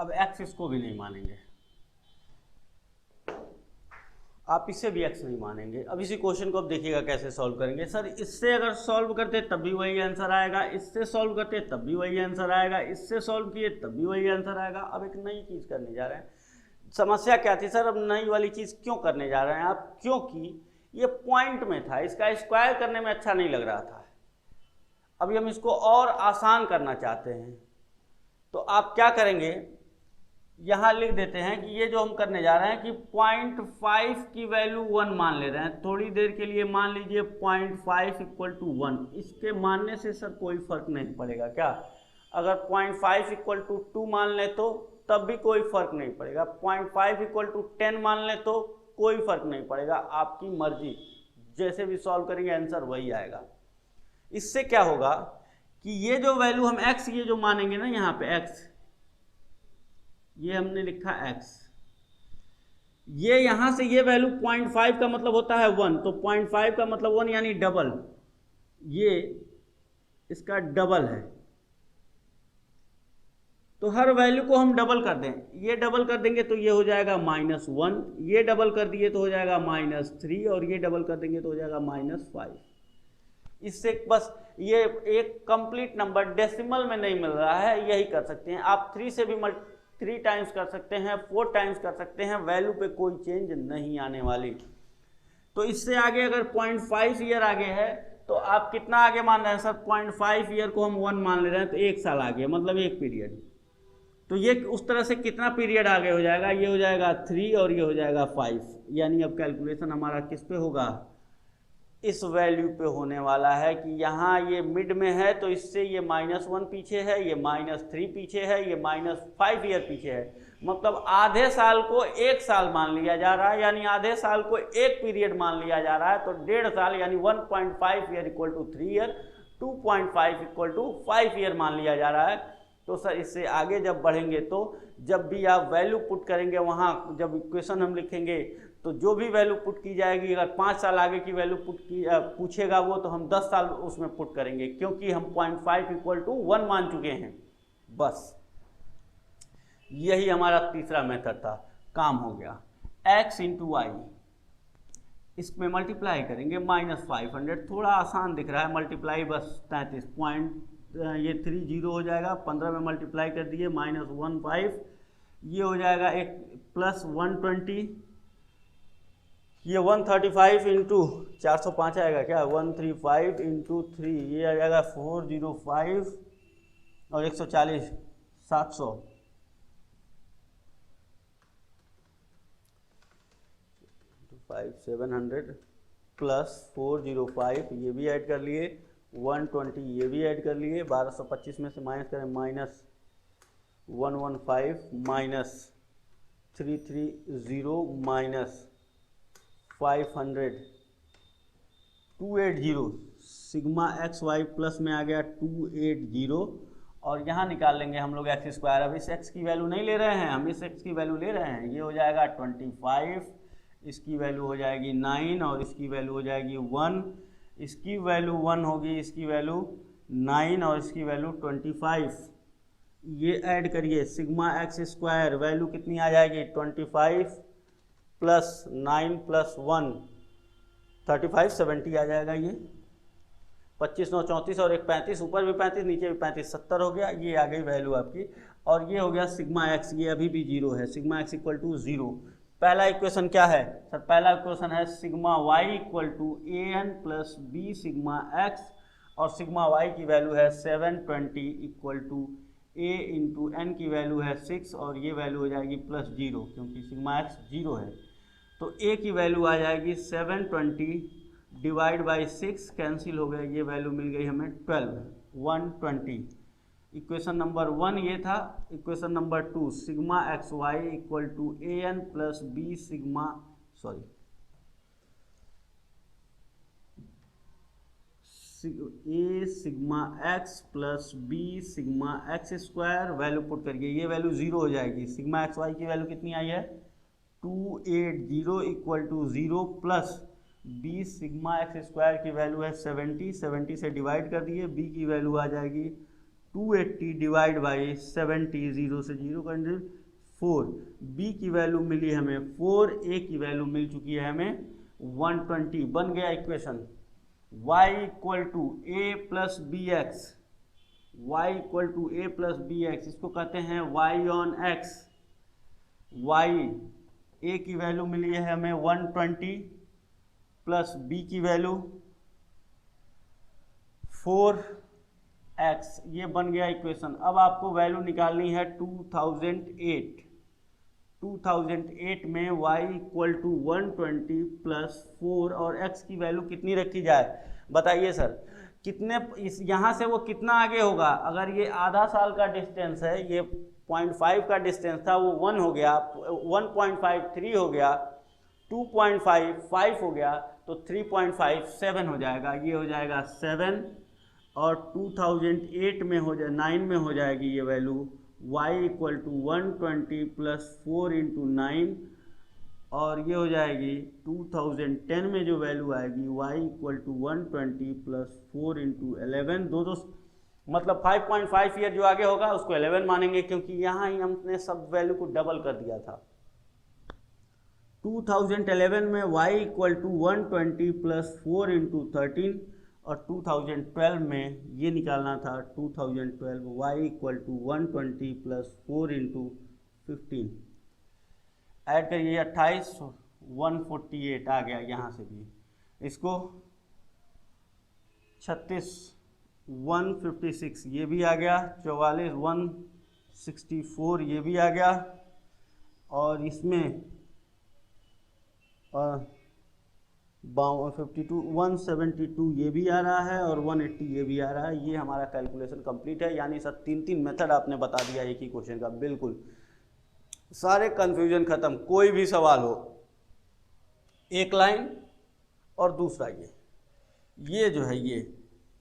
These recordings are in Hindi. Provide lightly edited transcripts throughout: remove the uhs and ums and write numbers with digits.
अब x इसको भी नहीं मानेंगे, आप इसे भी x नहीं मानेंगे। अब इसी क्वेश्चन को अब देखिएगा कैसे सॉल्व करेंगे। सर इससे अगर सॉल्व करते तब भी वही आंसर आएगा, इससे सॉल्व करते तब भी वही आंसर आएगा, इससे सॉल्व किए तब भी वही आंसर आएगा। अब एक नई चीज़ करने जा रहे हैं। समस्या क्या थी सर, अब नई वाली चीज़ क्यों करने जा रहे हैं आप? क्योंकि ये पॉइंट में था, इसका स्क्वायर करने में अच्छा नहीं लग रहा था। अभी हम इसको और आसान करना चाहते हैं, तो आप क्या करेंगे, यहाँ लिख देते हैं कि ये जो हम करने जा रहे हैं कि 0.5 की वैल्यू 1 मान ले रहे हैं। थोड़ी देर के लिए मान लीजिए 0.5 इक्वल टू 1। इसके मानने से सर कोई फर्क नहीं पड़ेगा क्या? अगर 0.5 इक्वल टू 2 मान ले तो तब भी कोई फर्क नहीं पड़ेगा, 0.5 इक्वल टू 10 मान ले तो कोई फर्क नहीं पड़ेगा, आपकी मर्जी, जैसे भी सॉल्व करेंगे आंसर वही आएगा। इससे क्या होगा कि ये जो वैल्यू हम x, ये जो मानेंगे ना यहाँ पे x, ये हमने लिखा x, ये यहां से ये वैल्यू 0.5 का मतलब होता है 1, तो 0.5 का मतलब 1 यानी डबल, ये इसका डबल है। तो हर वैल्यू को हम डबल कर दें, ये डबल कर देंगे तो ये हो जाएगा -1, ये डबल कर दिए तो हो जाएगा -3, और ये डबल कर देंगे तो हो जाएगा -5। इससे बस ये एक कंप्लीट नंबर डेसिमल में नहीं मिल रहा है, यही कर सकते हैं आप। 3 से भी 3 टाइम्स कर सकते हैं, 4 टाइम्स कर सकते हैं, वैल्यू पे कोई चेंज नहीं आने वाली। तो इससे आगे अगर 0.5 ईयर आगे है तो आप कितना आगे मान रहे हैं सर? 0.5 ईयर को हम 1 मान ले रहे हैं, तो 1 साल आगे, मतलब 1 पीरियड। तो ये उस तरह से कितना पीरियड आगे हो जाएगा? ये हो जाएगा 3 और ये हो जाएगा 5, यानी अब कैलकुलेशन हमारा किस पे होगा? इस वैल्यू पे होने वाला है कि यहाँ ये मिड में है, तो इससे ये -1 पीछे है, ये -3 पीछे है, ये -5 ईयर पीछे है। मतलब आधे साल को 1 साल मान लिया जा रहा है, यानी आधे साल को 1 पीरियड मान लिया जा रहा है। तो 1.5 साल यानी 1.5 year equal to 3 year, 2.5 equal to 5 year मान लिया जा रहा है। तो सर इससे आगे जब बढ़ेंगे तो जब भी आप वैल्यू पुट करेंगे, वहाँ जब इक्वेशन हम लिखेंगे तो जो भी वैल्यू पुट की जाएगी, अगर 5 साल आगे की वैल्यू पूछेगा वो, तो हम 10 साल उसमें पुट करेंगे, क्योंकि हम 0.5 इक्वल टू 1 मान चुके हैं। बस यही हमारा तीसरा मेथड था, काम हो गया। x इंटू वाई, इसमें मल्टीप्लाई करेंगे -500, थोड़ा आसान दिख रहा है मल्टीप्लाई, बस 33 पॉइंट, ये 3 0 हो जाएगा, 15 में मल्टीप्लाई कर दिए -15, ये हो जाएगा एक प्लस 120, ये 135 इंटू 405 आएगा क्या? 135 इंटू 3, ये आ जाएगा 405, और 140 700, 700 प्लस 405, ये भी ऐड कर लिए, 120 ये भी ऐड कर लिए, 1225 में से माइनस करें, -115 -330 -500, 280, सिग्मा एक्स वाई प्लस में आ गया 280, और यहाँ निकाल लेंगे हम लोग x स्क्वायर। अब इस x की वैल्यू नहीं ले रहे हैं, हम इस x की वैल्यू ले रहे हैं। ये हो जाएगा 25, इसकी वैल्यू हो जाएगी 9, और इसकी वैल्यू हो जाएगी 1, इसकी वैल्यू 1 होगी, इसकी वैल्यू 9, और इसकी वैल्यू 25। ये ऐड करिए, सिग्मा एक्स स्क्वायर वैल्यू कितनी आ जाएगी? 25 प्लस 9 प्लस 1 35, 70 आ जाएगा। ये 25 9 34 और एक 35, ऊपर भी 35 नीचे भी 35, 70 हो गया। ये आ गई वैल्यू आपकी, और ये हो गया सिग्मा एक्स, ये अभी भी 0 है, सिग्मा एक्स इक्वल टू 0। पहला इक्वेशन क्या है सर? पहला इक्वेशन है sigma Y equal to an plus B sigma X, और सिग्मा वाई की वैल्यू है 720 equal to a into N की वैल्यू है 6, और ये वैल्यू हो जाएगी +0, क्योंकि सिग्मा एक्स 0 है। तो a की वैल्यू आ जाएगी 720 डिवाइड बाई 6, कैंसिल हो गया, ये वैल्यू मिल गई हमें 120। इक्वेशन नंबर 1 ये था। Equation number 2, sigma X Y equal to an plus B sigma A sigma X plus B sigma X square, value put करिए, ये वैल्यू 0 हो जाएगी। सिग्मा एक्स वाई की वैल्यू कितनी आई है? 280 equal to 0 plus B sigma X square की वैल्यू है 70, 70 से डिवाइड कर दिए, बी की वैल्यू आ जाएगी 280 डिवाइड बाई 70, 0 से 0 करने 4, b की वैल्यू मिली हमें 4, a की वैल्यू मिल चुकी है हमें 120। बन गया equation y equal to A plus B X, y equal to A plus B X, इसको कहते हैं y on x। y a की वैल्यू मिली है हमें 120 प्लस b की वैल्यू 4x, ये बन गया इक्वेशन। अब आपको वैल्यू निकालनी है 2008 में y इक्वल टू 120 प्लस 4 और x की वैल्यू कितनी रखी जाए बताइए सर, कितने इस यहाँ से वो कितना आगे होगा? अगर ये आधा साल का डिस्टेंस है, ये 0.5 का डिस्टेंस था, वो 1 हो गया, 1.53 हो गया, 2.5 हो गया, तो 3.57 हो जाएगा। ये हो जाएगा 7 और 2008 में हो जाए 9 में हो जाएगी ये value y equal to 120 plus 4 into 9, और ये हो जाएगी 2010 में जो वैल्यू आएगी y equal to 120 plus 4 into 11, दो मतलब 5.5 ईयर जो आगे होगा उसको 11 मानेंगे, क्योंकि यहाँ ही हमने सब वैल्यू को डबल कर दिया था। 2011 में y equal to 120 plus 4 into 13, और 2012 में ये निकालना था 2012 y equal to 120 plus 4 into 15, add करिए 28, 148 आ गया यहाँ से भी, इसको 36 156 ये भी आ गया, 44 164 ये भी आ गया, और इसमें 52 172 ये भी आ रहा है, और 180 ये भी आ रहा है। ये हमारा कैलकुलेशन कंप्लीट है। यानी सर 3 मेथड आपने बता दिया एक ही क्वेश्चन का, बिल्कुल सारे कंफ्यूजन खत्म। कोई भी सवाल हो, एक लाइन और दूसरा ये जो है ये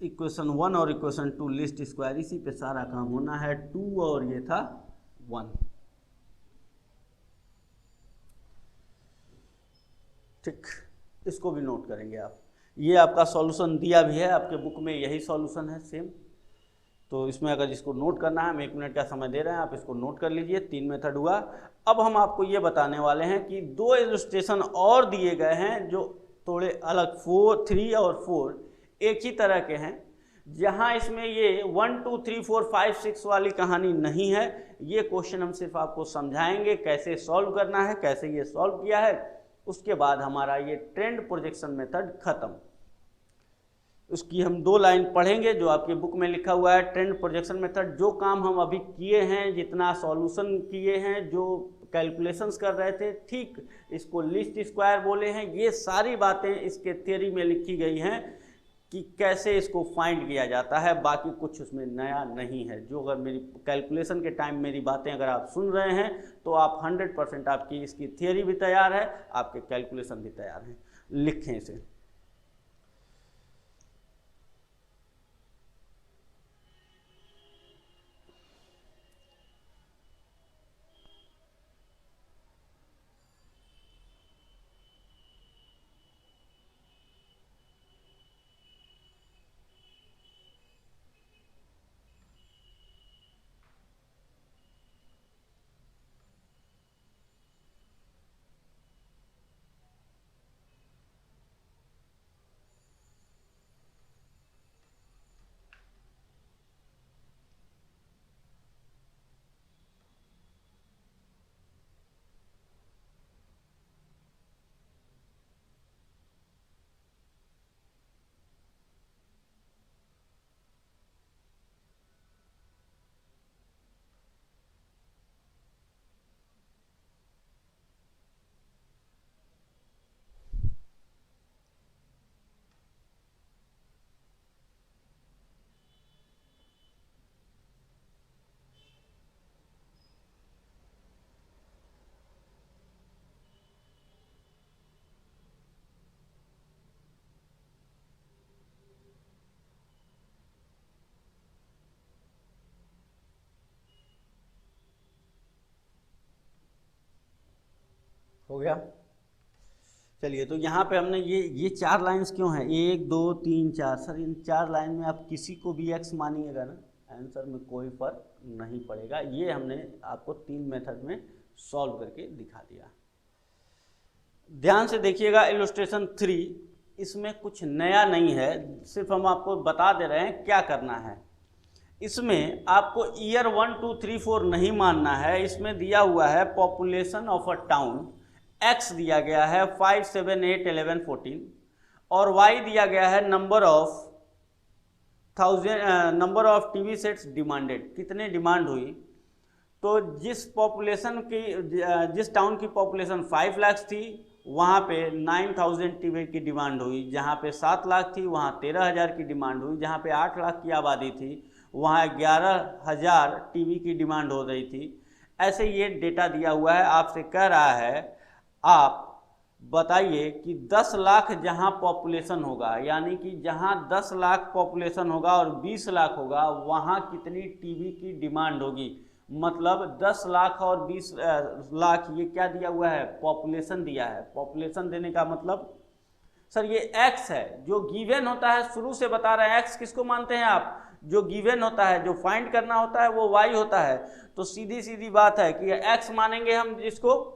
इक्वेशन 1 और इक्वेशन 2 लिस्ट स्क्वायर, इसी पे सारा काम होना है। 2 और ये था 1, ठीक, इसको भी नोट करेंगे आप। ये आपका सॉल्यूशन दिया भी है आपके बुक में, यही सॉल्यूशन है सेम। तो इसमें अगर इसको नोट करना है, हम 1 मिनट का समय दे रहे हैं, आप इसको नोट कर लीजिए। 3 मेथड हुआ। अब हम आपको ये बताने वाले हैं कि 2 इलस्ट्रेशन और दिए गए हैं जो थोड़े अलग, 4, 3 और 4 एक ही तरह के हैं, जहाँ इसमें ये 1 2 3 4 5 6 वाली कहानी नहीं है। ये क्वेश्चन हम सिर्फ आपको समझाएंगे कैसे सॉल्व करना है, कैसे ये सॉल्व किया है, उसके बाद हमारा ये ट्रेंड प्रोजेक्शन मेथड खत्म। उसकी हम 2 लाइन पढ़ेंगे जो आपके बुक में लिखा हुआ है। ट्रेंड प्रोजेक्शन मेथड, जो काम हम अभी किए हैं, जितना सॉल्यूशन किए हैं, जो कैलकुलेशंस कर रहे थे, ठीक इसको लिस्ट स्क्वायर बोले हैं। ये सारी बातें इसके थ्योरी में लिखी गई हैं कि कैसे इसको फाइंड किया जाता है। बाकी कुछ उसमें नया नहीं है। जो अगर मेरी कैलकुलेशन के टाइम मेरी बातें अगर आप सुन रहे हैं तो आप 100% आपकी इसकी थियरी भी तैयार है, आपके कैलकुलेशन भी तैयार हैं। लिखें इसे। हो गया। चलिए, तो यहाँ पे हमने ये 4 लाइंस क्यों हैं, 1 2 3 4। सर इन 4 लाइन में आप किसी को भी x मानिएगा ना, आंसर में कोई फर्क नहीं पड़ेगा। ये हमने आपको 3 मेथड में सॉल्व करके दिखा दिया। ध्यान से देखिएगा इलस्ट्रेशन 3, इसमें कुछ नया नहीं है, सिर्फ हम आपको बता दे रहे हैं क्या करना है। इसमें आपको ईयर 1, 2, 3, 4 नहीं मानना है। इसमें दिया हुआ है population of a town, x दिया गया है 5, 7, 8, 11, 14 और वाई दिया गया है number of TV sets demanded, कितने डिमांड हुई। तो जिस टाउन की पॉपुलेशन 5 लाख थी वहाँ पे 9,000 टीवी की डिमांड हुई, जहाँ पे 7 लाख थी वहाँ 13,000 की डिमांड हुई, जहाँ पे 8 लाख की आबादी थी वहाँ 11,000 टीवी की डिमांड हो रही थी। ऐसे ये डेटा दिया हुआ है। आपसे कह रहा है आप बताइए कि 10 लाख जहाँ पॉपुलेशन होगा, यानी कि जहाँ 10 लाख पॉपुलेशन होगा और 20 लाख होगा वहाँ कितनी टीवी की डिमांड होगी। मतलब 10 लाख और 20 लाख ये क्या दिया हुआ है, पॉपुलेशन दिया है। पॉपुलेशन देने का मतलब सर ये एक्स है, जो गिवन होता है, शुरू से बता रहे हैं एक्स किसको मानते हैं आप, जो गिवन होता है, जो फाइंड करना होता है वो वाई होता है। तो सीधी सीधी बात है कि एक्स मानेंगे हम, जिसको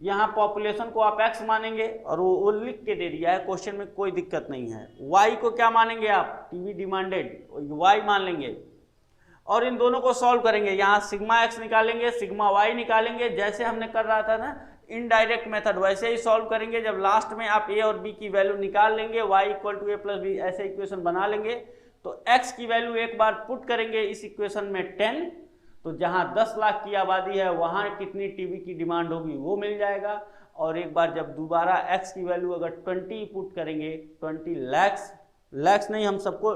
यहाँ पॉपुलेशन को आप एक्स मानेंगे और वो लिख के दे दिया है क्वेश्चन में, कोई दिक्कत नहीं है। वाई को क्या मानेंगे आप, टीवी डिमांडेड, वाई मान लेंगे और इन दोनों को सॉल्व करेंगे। यहाँ सिग्मा एक्स निकालेंगे, सिग्मा वाई निकालेंगे, जैसे हमने कर रहा था ना इनडायरेक्ट मेथड, वैसे ही सॉल्व करेंगे। जब लास्ट में आप ए और बी की वैल्यू निकाल लेंगे, y equal to A plus B, ऐसे इक्वेशन बना लेंगे। तो x की वैल्यू एक बार पुट करेंगे इस इक्वेशन में 10, तो जहाँ 10 लाख की आबादी है वहाँ कितनी टीवी की डिमांड होगी वो मिल जाएगा। और एक बार जब दोबारा x की वैल्यू अगर 20 पुट करेंगे, 20 लैक्स नहीं, हम सबको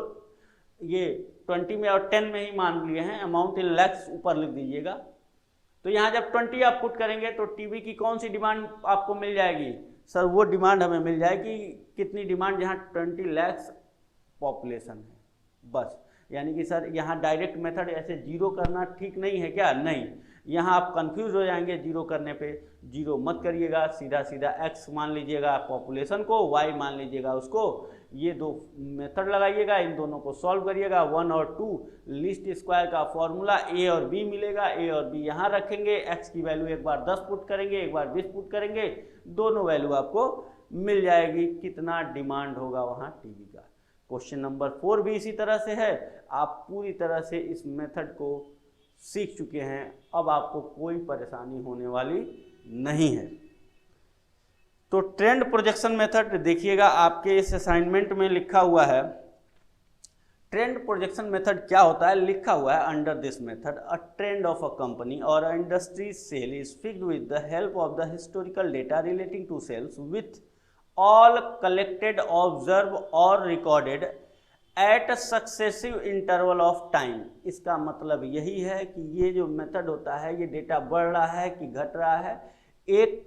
ये 20 में और 10 में ही मान लिए हैं, अमाउंट इन लैक्स ऊपर लिख दीजिएगा। तो यहाँ जब 20 आप पुट करेंगे तो टीवी की कौन सी डिमांड आपको मिल जाएगी, सर वो डिमांड हमें मिल जाएगी, कितनी डिमांड, जहाँ 20 लाख पॉपुलेशन है बस। यानी कि सर यहाँ डायरेक्ट मेथड ऐसे जीरो करना ठीक नहीं है क्या, नहीं, यहाँ आप कंफ्यूज हो जाएंगे जीरो करने पे। जीरो मत करिएगा, सीधा सीधा एक्स मान लीजिएगा पॉपुलेशन को, वाई मान लीजिएगा उसको, ये दो मेथड लगाइएगा, इन दोनों को सॉल्व करिएगा। 1 और 2 लीस्ट स्क्वायर का फॉर्मूला, ए और बी मिलेगा, ए और बी यहाँ रखेंगे, एक्स की वैल्यू एक बार 10 पुट करेंगे, एक बार 20 पुट करेंगे, दोनों वैल्यू आपको मिल जाएगी, कितना डिमांड होगा वहाँ टीवी का। क्वेश्चन नंबर 4 भी इसी तरह से है। आप पूरी तरह से इस मेथड को सीख चुके हैं, अब आपको कोई परेशानी होने वाली नहीं है। तो ट्रेंड प्रोजेक्शन मेथड देखिएगा, आपके इस असाइनमेंट में लिखा हुआ है। ट्रेंड प्रोजेक्शन मेथड क्या होता है, लिखा हुआ है under this method a trend of a company or a industry sale is fixed with the help of the historical data relating to sales with all collected, observe or recorded at successive interval of time. इसका मतलब यही है कि ये जो मेथड होता है, ये डेटा बढ़ रहा है कि घट रहा है, एक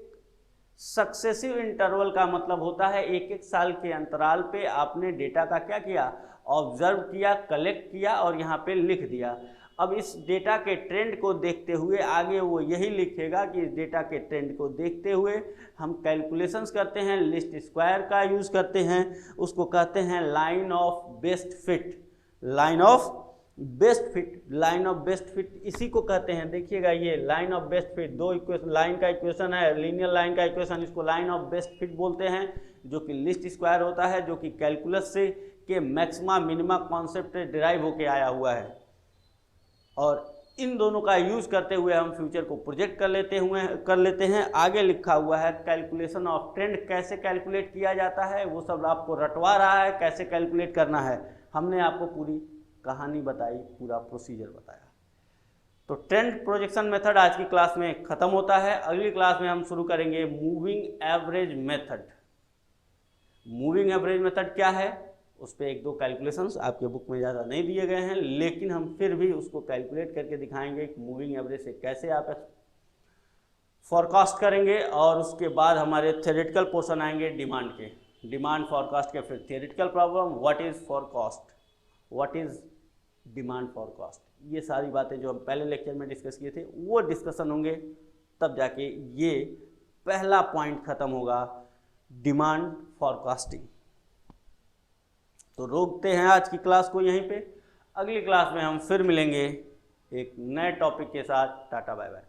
सक्सेसिव इंटरवल का मतलब होता है एक एक साल के अंतराल पे आपने डेटा का क्या किया, ऑब्जर्व किया, कलेक्ट किया और यहाँ पे लिख दिया। अब इस डेटा के ट्रेंड को देखते हुए आगे वो यही लिखेगा कि इस डेटा के ट्रेंड को देखते हुए हम कैलकुलेशंस करते हैं, लिस्ट स्क्वायर का यूज़ करते हैं, उसको कहते हैं line of best fit. Line of best fit, line of best fit इसी को कहते हैं। देखिएगा ये लाइन ऑफ बेस्ट फिट, दो इक्वेशन, लाइन का इक्वेशन है, लीनियर लाइन का इक्वेशन, इसको लाइन ऑफ बेस्ट फिट बोलते हैं, जो कि लिस्ट स्क्वायर होता है, जो कि कैलकुलस से के मैक्सिमा मिनिमा कॉन्सेप्ट से डिराइव होके आया हुआ है। और इन दोनों का यूज करते हुए हम फ्यूचर को प्रोजेक्ट कर लेते हैं। आगे लिखा हुआ है कैलकुलेशन ऑफ ट्रेंड, कैसे कैलकुलेट किया जाता है वो सब आपको रटवा रहा है, कैसे कैलकुलेट करना है। हमने आपको पूरी कहानी बताई, पूरा प्रोसीजर बताया। तो ट्रेंड प्रोजेक्शन मेथड आज की क्लास में खत्म होता है। अगली क्लास में हम शुरू करेंगे moving average method. Moving average method क्या है, उस पर एक दो कैलकुलेशंस आपके बुक में ज़्यादा नहीं दिए गए हैं, लेकिन हम फिर भी उसको कैलकुलेट करके दिखाएंगे कि मूविंग एवरेज से कैसे आप फॉरकास्ट करेंगे। और उसके बाद हमारे थ्योरेटिकल पोर्शन आएंगे डिमांड के, डिमांड फॉरकास्ट के, फिर theoretical problem, what is forecast, what is demand forecast, ये सारी बातें जो हम पहले लेक्चर में डिस्कस किए थे वो डिस्कशन होंगे। तब जाके ये पहला पॉइंट खत्म होगा, डिमांड फॉरकास्टिंग। तो रोकते हैं आज की क्लास को यहीं पे। अगली क्लास में हम फिर मिलेंगे एक नए टॉपिक के साथ। Tata bye bye.